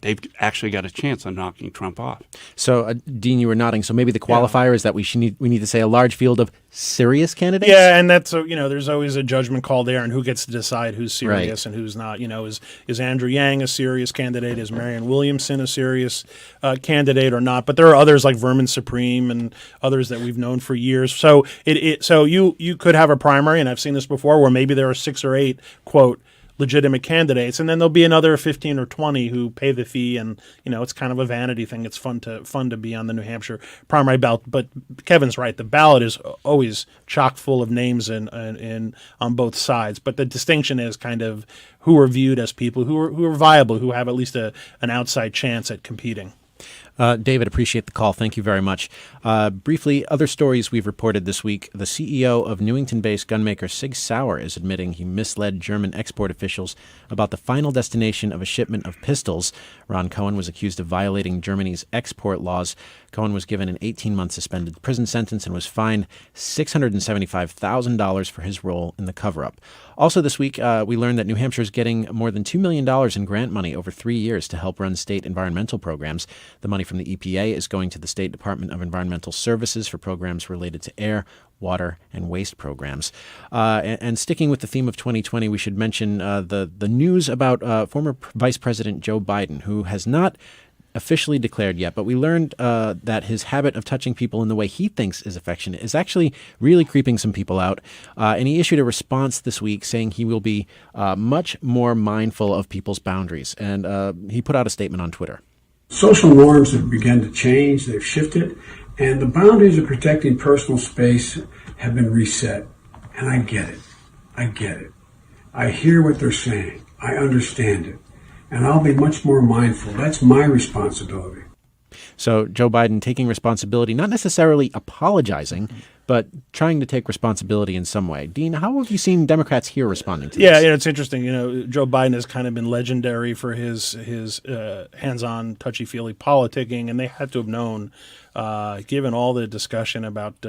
they've actually got a chance on knocking Trump off. So, Dean, you were nodding. So maybe the qualifier is that we need to say a large field of serious candidates? Yeah, and that's, there's always a judgment call there on who gets to decide who's serious and who's not. Is Andrew Yang a serious candidate? Is Marianne Williamson a serious candidate or not? But there are others like Vermin Supreme and others that we've known for years. So so you could have a primary, and I've seen this before, where maybe there are 6 or 8, quote, legitimate candidates, and then there'll be another 15 or 20 who pay the fee, and it's kind of a vanity thing. It's fun to be on the New Hampshire primary ballot. But Kevin's right; the ballot is always chock full of names and on both sides. But the distinction is kind of who are viewed as people who are viable, who have at least an outside chance at competing. David, appreciate the call. Thank you very much. Briefly, other stories we've reported this week. The CEO of Newington-based gunmaker Sig Sauer is admitting he misled German export officials about the final destination of a shipment of pistols. Ron Cohen was accused of violating Germany's export laws. Cohen was given an 18-month suspended prison sentence and was fined $675,000 for his role in the cover-up. Also this week, we learned that New Hampshire is getting more than $2 million in grant money over 3 years to help run state environmental programs. The money from the EPA is going to the State Department of Environmental Services for programs related to air, water, and waste programs. And sticking with the theme of 2020, we should mention the news about former Vice President Joe Biden, who has not officially declared yet, but we learned that his habit of touching people in the way he thinks is affectionate is actually really creeping some people out. And he issued a response this week saying he will be much more mindful of people's boundaries. And he put out a statement on Twitter. Social norms have begun to change. They've shifted. And the boundaries of protecting personal space have been reset. And I get it. I get it. I hear what they're saying. I understand it. And I'll be much more mindful. That's my responsibility. So Joe Biden taking responsibility, not necessarily apologizing, but trying to take responsibility in some way. Dean, how have you seen Democrats here responding to this? Yeah, it's interesting. Joe Biden has kind of been legendary for his hands-on, touchy-feely politicking, and they had to have known, given all the discussion about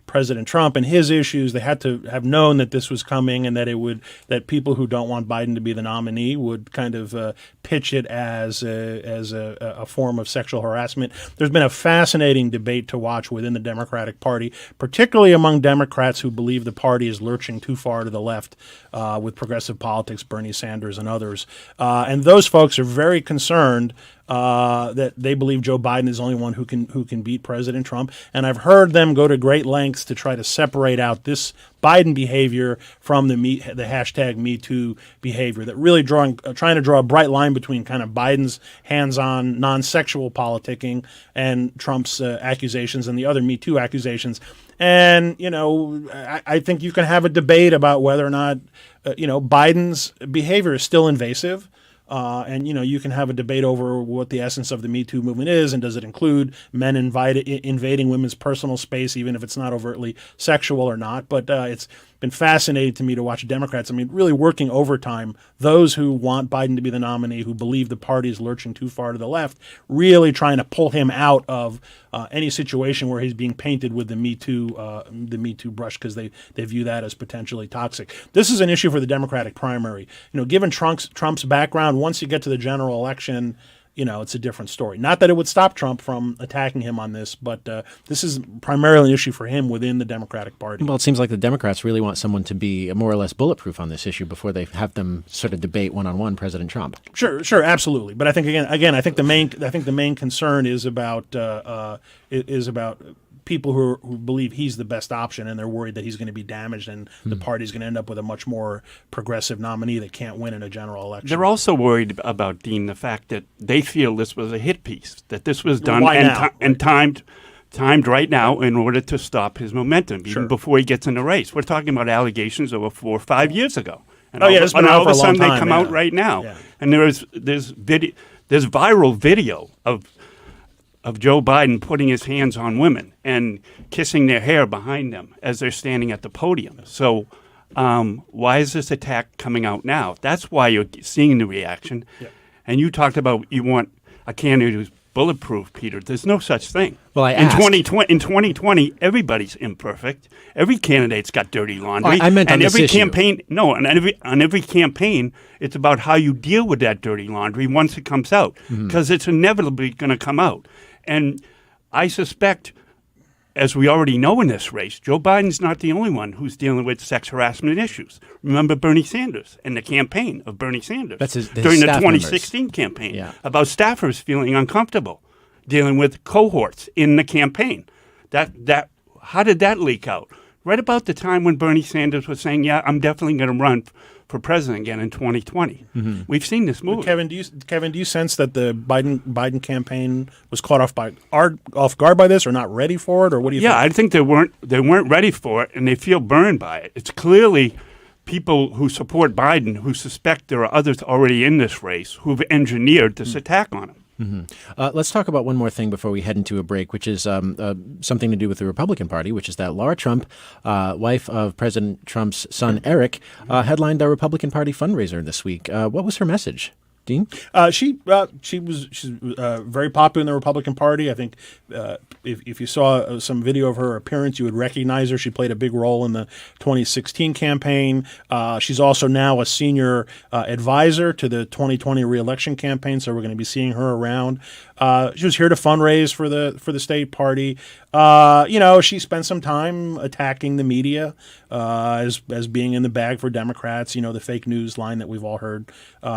President Trump and his issues, they had to have known that this was coming and that people who don't want Biden to be the nominee would kind of pitch it as a form of sexual harassment. There's been a fascinating debate to watch within the Democratic Party, particularly among Democrats who believe the party is lurching too far to the left with progressive politics, Bernie Sanders and others. And those folks are very concerned that they believe Joe Biden is the only one who can beat President Trump. And I've heard them go to great lengths to try to separate out this Biden behavior from the hashtag #MeToo behavior, that really trying to draw a bright line between kind of Biden's hands-on, non-sexual politicking and Trump's accusations and the other #MeToo accusations. And, I think you can have a debate about whether or not, Biden's behavior is still invasive. And you can have a debate over what the essence of the Me Too movement is, and does it include men invading women's personal space, even if it's not overtly sexual or not. But it's been fascinating to me to watch Democrats, really working overtime, those who want Biden to be the nominee, who believe the party is lurching too far to the left, really trying to pull him out of any situation where he's being painted with the Me Too brush, because they view that as potentially toxic. This is an issue for the Democratic primary. Given Trump's background, once you get to the general election, it's a different story. Not that it would stop Trump from attacking him on this, but this is primarily an issue for him within the Democratic Party. Well, it seems like the Democrats really want someone to be more or less bulletproof on this issue before they have them sort of debate one-on-one President Trump. Sure, absolutely. But I think I think the main concern is about people who believe he's the best option, and they're worried that he's going to be damaged and the party's going to end up with a much more progressive nominee that can't win in a general election. They're also worried about, Dean, the fact that they feel this was a hit piece, that this was done and timed right now in order to stop his momentum, even before he gets in the race. We're talking about allegations over 4 or 5 years ago. And all of a sudden they come out right now. Yeah. And there's viral video of Joe Biden putting his hands on women and kissing their hair behind them as they're standing at the podium. So why is this attack coming out now? That's why you're seeing the reaction. Yeah. And you talked about you want a candidate who's bulletproof, Peter. There's no such thing. Well, in 2020, everybody's imperfect. Every candidate's got dirty laundry. I meant on this every issue. campaign. No, on every campaign, it's about how you deal with that dirty laundry once it comes out, because it's inevitably going to come out. And I suspect, as we already know in this race, Joe Biden's not the only one who's dealing with sex harassment issues. Remember Bernie Sanders and the campaign of Bernie Sanders during the 2016 campaign about staffers feeling uncomfortable dealing with cohorts in the campaign. How did that leak out? Right about the time when Bernie Sanders was saying, "Yeah, I'm definitely going to run for president again in 2020." We've seen this move. Kevin, do you sense that the Biden campaign was caught off guard by this, or not ready for it, or what do you think? Yeah, I think they weren't ready for it, and they feel burned by it. It's clearly people who support Biden who suspect there are others already in this race who've engineered this attack on him. Let's talk about one more thing before we head into a break, which is something to do with the Republican Party, which is that Laura Trump, wife of President Trump's son Eric, headlined a Republican Party fundraiser this week. What was her message? Dean? She's very popular in the Republican Party. I think if you saw some video of her appearance, you would recognize her. She played a big role in the 2016 campaign. She's also now a senior advisor to the 2020 reelection campaign, so we're going to be seeing her around. She was here to fundraise for the state party. She spent some time attacking the media as being in the bag for Democrats. The fake news line that we've all heard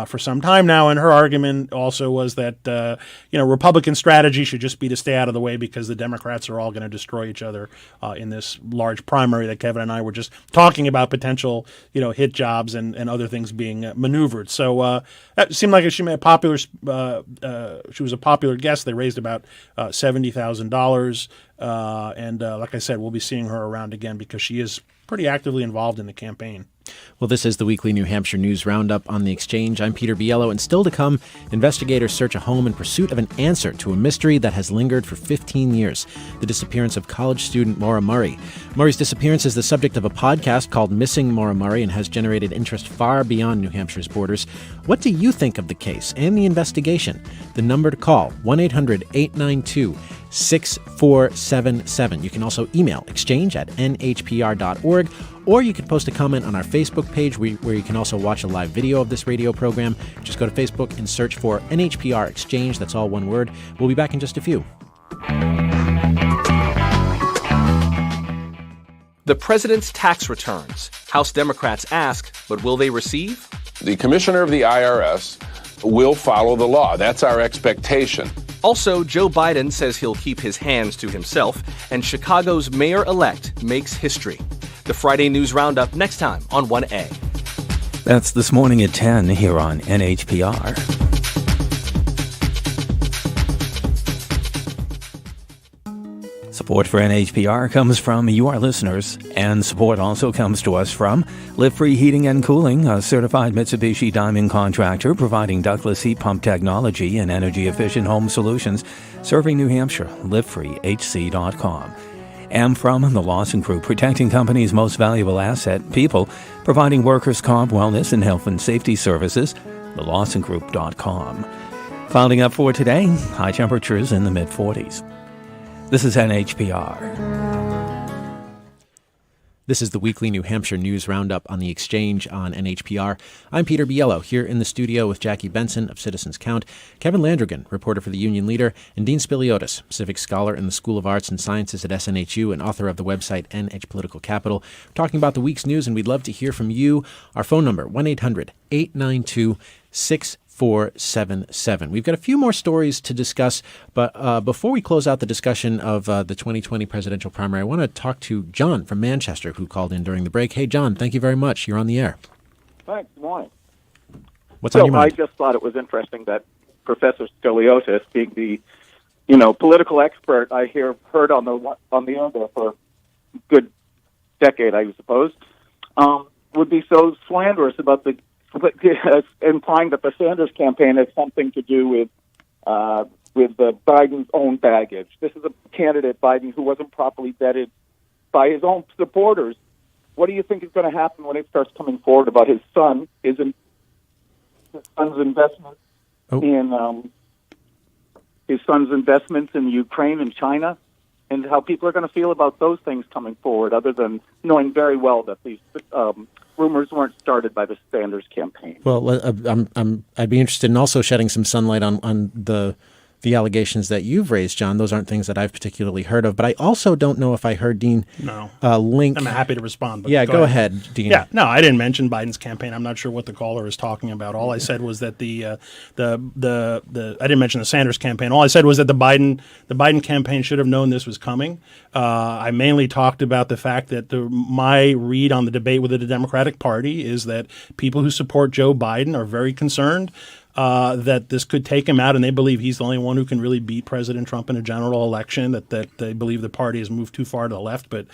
for some time now. And her argument also was that Republican strategy should just be to stay out of the way because the Democrats are all going to destroy each other in this large primary that Kevin and I were just talking about, potential hit jobs and other things being maneuvered. So it seemed like she was a popular guest. They raised about $70,000. And like I said, we'll be seeing her around again because she is pretty actively involved in the campaign. Well, this is the weekly New Hampshire News Roundup on the Exchange. I'm Peter Biello, and still to come, investigators search a home in pursuit of an answer to a mystery that has lingered for 15 years, the disappearance of college student Maura Murray. Murray's disappearance is the subject of a podcast called Missing Maura Murray and has generated interest far beyond New Hampshire's borders. What do you think of the case and the investigation? The number to call, 1-800-892-6477. You can also email exchange@nhpr.org, or you can post a comment on our Facebook page where you can also watch a live video of this radio program. Just go to Facebook and search for NHPR Exchange. That's all one word. We'll be back in just a few. The president's tax returns. House Democrats ask, but will they receive? The commissioner of the IRS will follow the law. That's our expectation. Also, Joe Biden says he'll keep his hands to himself, and Chicago's mayor-elect makes history. The Friday News Roundup next time on 1A. That's this morning at 10 here on NHPR. Support for NHPR comes from you, our listeners, and support also comes to us from Live Free Heating and Cooling, a certified Mitsubishi Diamond contractor providing ductless heat pump technology and energy-efficient home solutions, serving New Hampshire. LiveFreeHC.com. And from the Lawson Group, protecting companies' most valuable asset, people, providing workers' comp, wellness, and health and safety services, thelawsongroup.com. Clouding up for today, high temperatures in the mid-40s. This is NHPR. This is the weekly New Hampshire News Roundup on the Exchange on NHPR. I'm Peter Biello, here in the studio with Jackie Benson of Citizens Count, Kevin Landrigan, reporter for the Union Leader, and Dean Spiliotes, civic scholar in the School of Arts and Sciences at SNHU and author of the website NH Political Capital. We're talking about the week's news, and we'd love to hear from you. Our phone number, 1-800-892-6477. We've got a few more stories to discuss, but before we close out the discussion of the 2020 presidential primary, I want to talk to John from Manchester, who called in during the break. Hey, John, thank you very much. You're on the air. Thanks. Good morning. What's on your mind? I just thought it was interesting that Professor Spiliotes, being the political expert I heard on the air there for a good decade, I suppose, would be so slanderous about implying that the Sanders campaign has something to do with Biden's own baggage. This is a candidate, Biden, who wasn't properly vetted by his own supporters. What do you think is going to happen when it starts coming forward about his son, his son's investments in Ukraine and China, and how people are going to feel about those things coming forward, other than knowing very well that these rumors weren't started by the Sanders campaign? Well, I'd be interested in also shedding some sunlight on the allegations that you've raised, John. Those aren't things that I've particularly heard of, but I also don't know if I heard Dean link. I'm happy to respond. But yeah, go ahead, Dean. Yeah, no, I didn't mention Biden's campaign. I'm not sure what the caller is talking about. All I said was that I didn't mention the Sanders campaign. All I said was that the Biden campaign should have known this was coming. I mainly talked about the fact that my read on the debate within the Democratic Party is that people who support Joe Biden are very concerned that this could take him out, and they believe he's the only one who can really beat President Trump in a general election, that they believe the party has moved too far to the left. But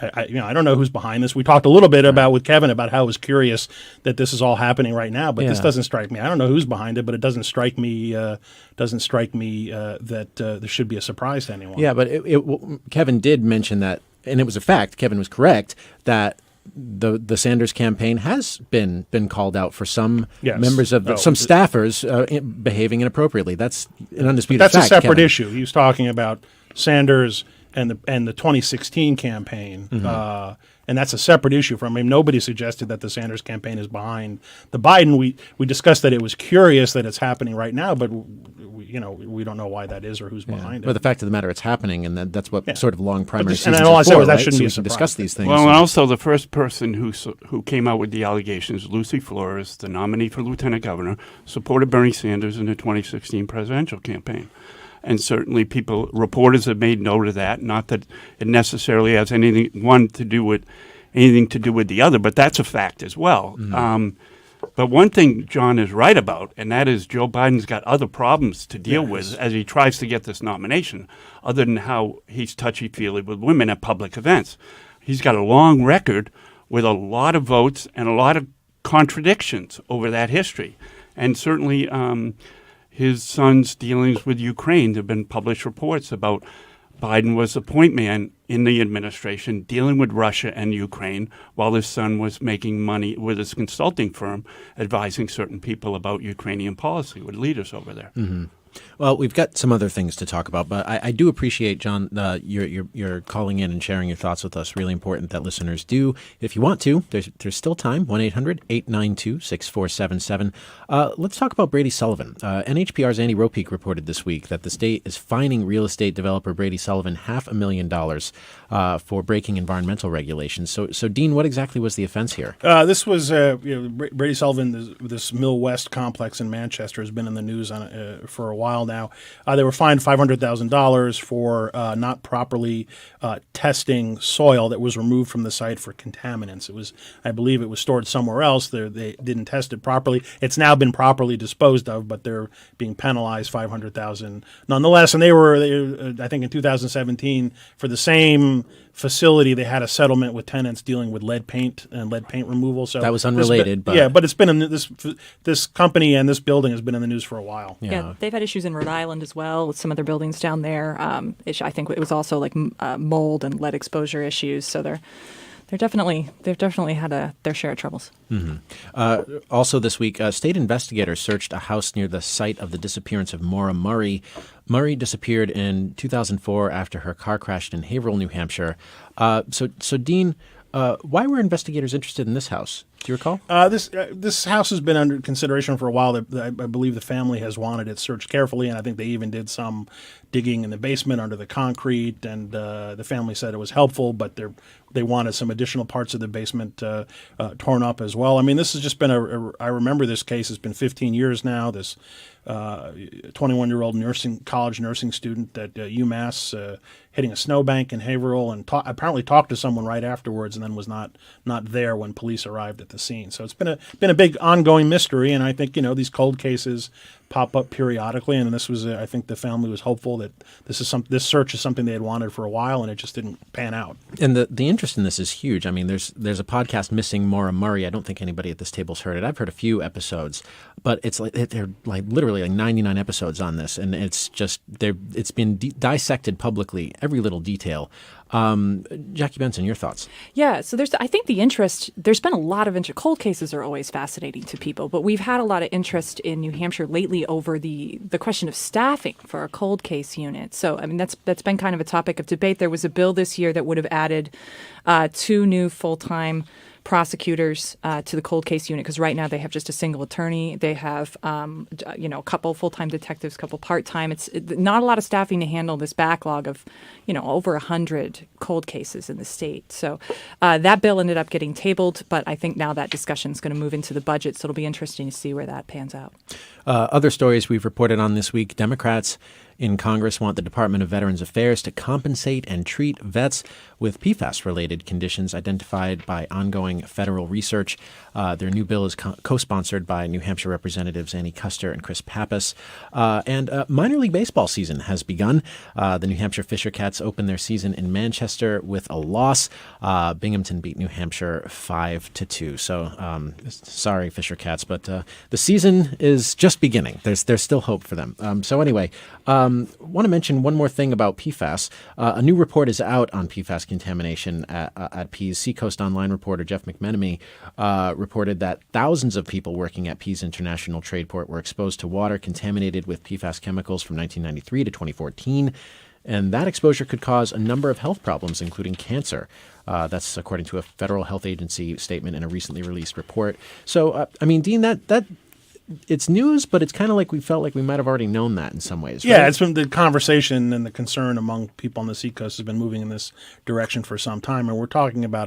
I don't know who's behind this. We talked a little bit with Kevin about how I was curious that this is all happening right now, but this doesn't strike me. I don't know who's behind it, but it doesn't strike me that there should be a surprise to anyone. Yeah, but Kevin did mention that, and it was a fact. Kevin was correct that the Sanders campaign has been called out for some Yes. members of some staffers behaving inappropriately. That's an undisputed fact. That's a separate Kevin. issue. He was talking about Sanders and the 2016 campaign, and that's a separate issue from him. Nobody suggested that the Sanders campaign is behind the Biden. We discussed that it was curious that it's happening right now, but we don't know why that is or who's behind But it. the fact of the matter, it's happening, and that's what sort of long primary and seasons all I are said for, was that right? shouldn't So be we a can surprise. discuss these things. Well, and also the first person who came out with the allegations, Lucy Flores, the nominee for lieutenant governor, supported Bernie Sanders in the 2016 presidential campaign. And certainly reporters have made note of that, not that it necessarily has anything to do with the other, but that's a fact as well. But one thing John is right about, and that is Joe Biden's got other problems to deal with as he tries to get this nomination, other than how he's touchy-feely with women at public events. He's got a long record with a lot of votes and a lot of contradictions over that history. And certainly his son's dealings with Ukraine, there have been published reports about Biden was the point man in the administration dealing with Russia and Ukraine while his son was making money with his consulting firm advising certain people about Ukrainian policy with leaders over there. Mm-hmm. Well, we've got some other things to talk about, but I do appreciate, John, your calling in and sharing your thoughts with us. Really important that listeners do. If you want to, there's still time, 1-800-892-6477. Let's talk about Brady Sullivan. NHPR's Andy Ropeek reported this week that the state is fining real estate developer Brady Sullivan $500,000 for breaking environmental regulations. So, Dean, what exactly was the offense here? This was Brady Sullivan, this Mill West complex in Manchester, has been in the news for a while now. They were fined $500,000 for not properly testing soil that was removed from the site for contaminants. I believe it was stored somewhere else. They didn't test it properly. It's now been properly disposed of, but they're being penalized $500,000 nonetheless. And they were, I think in 2017, for the same facility, they had a settlement with tenants dealing with lead paint and lead paint removal. So that was unrelated, but it's been in this company and this building has been in the news for a while. Yeah, they've had issues in Rhode Island as well with some of their buildings down there. I think it was also like mold and lead exposure issues. So they've definitely had their share of troubles. Mm-hmm. Also this week, state investigators searched a house near the site of the disappearance of Maura Murray. Murray disappeared in 2004 after her car crashed in Haverhill, New Hampshire. So Dean, why were investigators interested in this house? Do you recall? This house has been under consideration for a while. I believe the family has wanted it searched carefully, and I think they even did some digging in the basement under the concrete, and the family said it was helpful, but they wanted some additional parts of the basement torn up as well. I mean, this has just been I remember this case. It's been 15 years now. This 21-year-old college nursing student at UMass hitting a snowbank in Haverhill, and apparently talked to someone right afterwards, and then was not there when police arrived at the scene. So it's been a big ongoing mystery, and I think these cold cases pop up periodically, and this was I think the family was hopeful that this search is something they had wanted for a while, and it just didn't pan out. And the interest in this is huge. I mean, there's a podcast, Missing Maura Murray. I don't think anybody at this table's heard it. I've heard a few episodes, but it's like they're like literally like 99 episodes on this, and it's just it's been dissected publicly, every little detail. Jackie Benson, your thoughts? Yeah, so there's been a lot of interest. Cold cases are always fascinating to people, but we've had a lot of interest in New Hampshire lately over the question of staffing for a cold case unit. So, I mean, that's been kind of a topic of debate. There was a bill this year that would have added 2 new full-time prosecutors to the cold case unit, because right now they have just a single attorney. They have a couple full-time detectives, a couple part-time. It's not a lot of staffing to handle this backlog of over 100 cold cases in the state. So that bill ended up getting tabled, but I think now that discussion is going to move into the budget, so it'll be interesting to see where that pans out. Other stories we've reported on this week: Democrats in Congress want the Department of Veterans Affairs to compensate and treat vets with PFAS-related conditions identified by ongoing federal research. Their new bill is co-sponsored by New Hampshire Representatives Annie Custer and Chris Pappas. And minor league baseball season has begun. The New Hampshire Fisher Cats opened their season in Manchester with a loss. Binghamton beat New Hampshire 5-2. So sorry, Fisher Cats, but the season is just beginning. There's still hope for them. So anyway, Want to mention one more thing about PFAS. A new report is out on PFAS contamination at Pease. Seacoast Online reporter Jeff McMenemy reported that thousands of people working at Pease International Trade Port were exposed to water contaminated with PFAS chemicals from 1993 to 2014. And that exposure could cause a number of health problems, including cancer. That's according to a federal health agency statement in a recently released report. So, Dean, that it's news, but it's kind of like we felt like we might have already known that in some ways. Right? Yeah, it's been the conversation and the concern among people on the Seacoast has been moving in this direction for some time, and we're talking about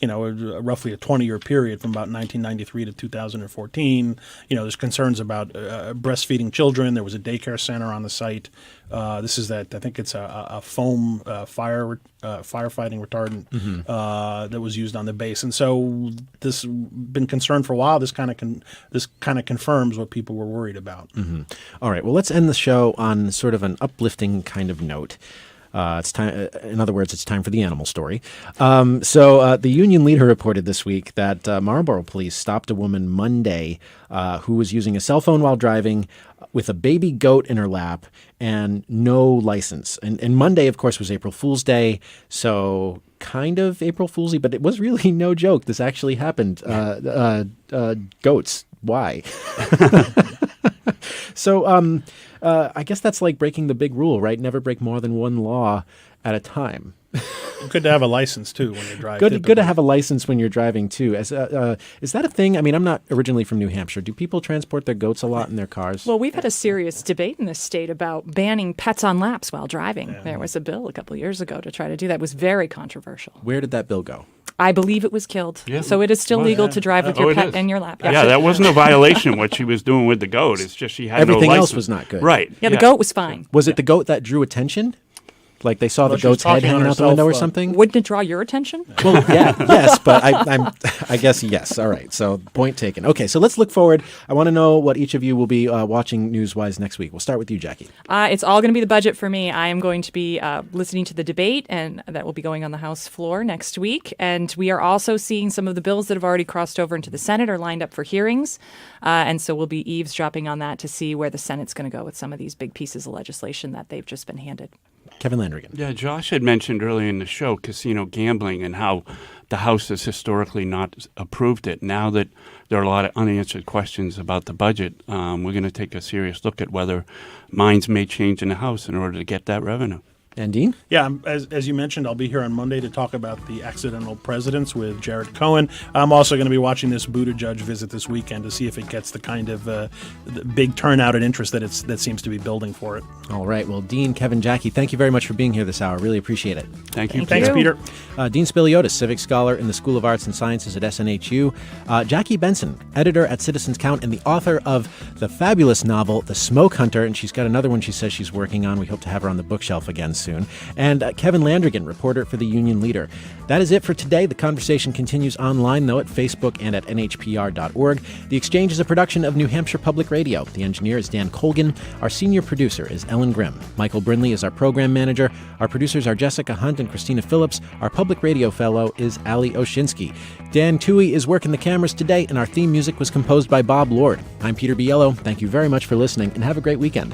roughly a 20-year period from about 1993 to 2014. There's concerns about breastfeeding children. There was a daycare center on the site. This is I think it's a foam firefighting retardant that was used on the base, and so this been concerned for a while. This kind of confirms what people were worried about. Mm-hmm. All right. Well, let's end the show on sort of an uplifting kind of note. It's time. In other words, it's time for the animal story. So the Union Leader reported this week that Marlborough police stopped a woman Monday who was using a cell phone while driving with a baby goat in her lap and no license. And Monday, of course, was April Fool's Day, so kind of April Fool's-y, but it was really no joke. This actually happened. Goats. Why? So I guess that's like breaking the big rule, right? Never break more than one law at a time. Good to have a license, too, when you're driving. Good to have a license when you're driving, too. Is that a thing? I'm not originally from New Hampshire. Do people transport their goats a lot in their cars? Well, we've had a serious debate in this state about banning pets on laps while driving. Yeah. There was a bill a couple of years ago to try to do that. It was very controversial. Where did that bill go? I believe it was killed. Yeah. So it is still legal to drive with your pet in your lap. Yeah, that wasn't a violation what she was doing with the goat. It's just she had everything no license. Else was not good. Right. Yeah, the goat was fine. Was it the goat that drew attention? Like they saw the goat's head hanging out the window or something? Wouldn't it draw your attention? Well, yes, but I guess yes. All right, so point taken. Okay, so let's look forward. I want to know what each of you will be watching news-wise next week. We'll start with you, Jackie. It's all going to be the budget for me. I am going to be listening to the debate, and that will be going on the House floor next week. And we are also seeing some of the bills that have already crossed over into the Senate are lined up for hearings. And so we'll be eavesdropping on that to see where the Senate's going to go with some of these big pieces of legislation that they've just been handed. Kevin Landrigan. Yeah, Josh had mentioned earlier in the show casino gambling and how the House has historically not approved it. Now that there are a lot of unanswered questions about the budget, we're going to take a serious look at whether minds may change in the House in order to get that revenue. And Dean? Yeah, as you mentioned, I'll be here on Monday to talk about the accidental presidents with Jared Cohen. I'm also going to be watching this Buttigieg visit this weekend to see if it gets the kind of the big turnout and interest that seems to be building for it. All right. Well, Dean, Kevin, Jackie, thank you very much for being here this hour. Really appreciate it. Thank you. Thanks, Peter. Dean Spiliotes, Civic Scholar in the School of Arts and Sciences at SNHU. Jackie Benson, editor at Citizens Count and the author of the fabulous novel The Smoke Hunter, and she's got another one she says she's working on. We hope to have her on the bookshelf again soon. And Kevin Landrigan, reporter for the Union Leader. That is it for today. The conversation continues online, though, at Facebook and at NHPR.org. The Exchange is a production of New Hampshire Public Radio. The engineer is Dan Colgan. Our senior producer is Ellen Grimm. Michael Brindley is our program manager. Our producers are Jessica Hunt and Christina Phillips. Our public radio fellow is Ali Oshinsky. Dan Toohey is working the cameras today, and our theme music was composed by Bob Lord. I'm Peter Biello. Thank you very much for listening, and have a great weekend.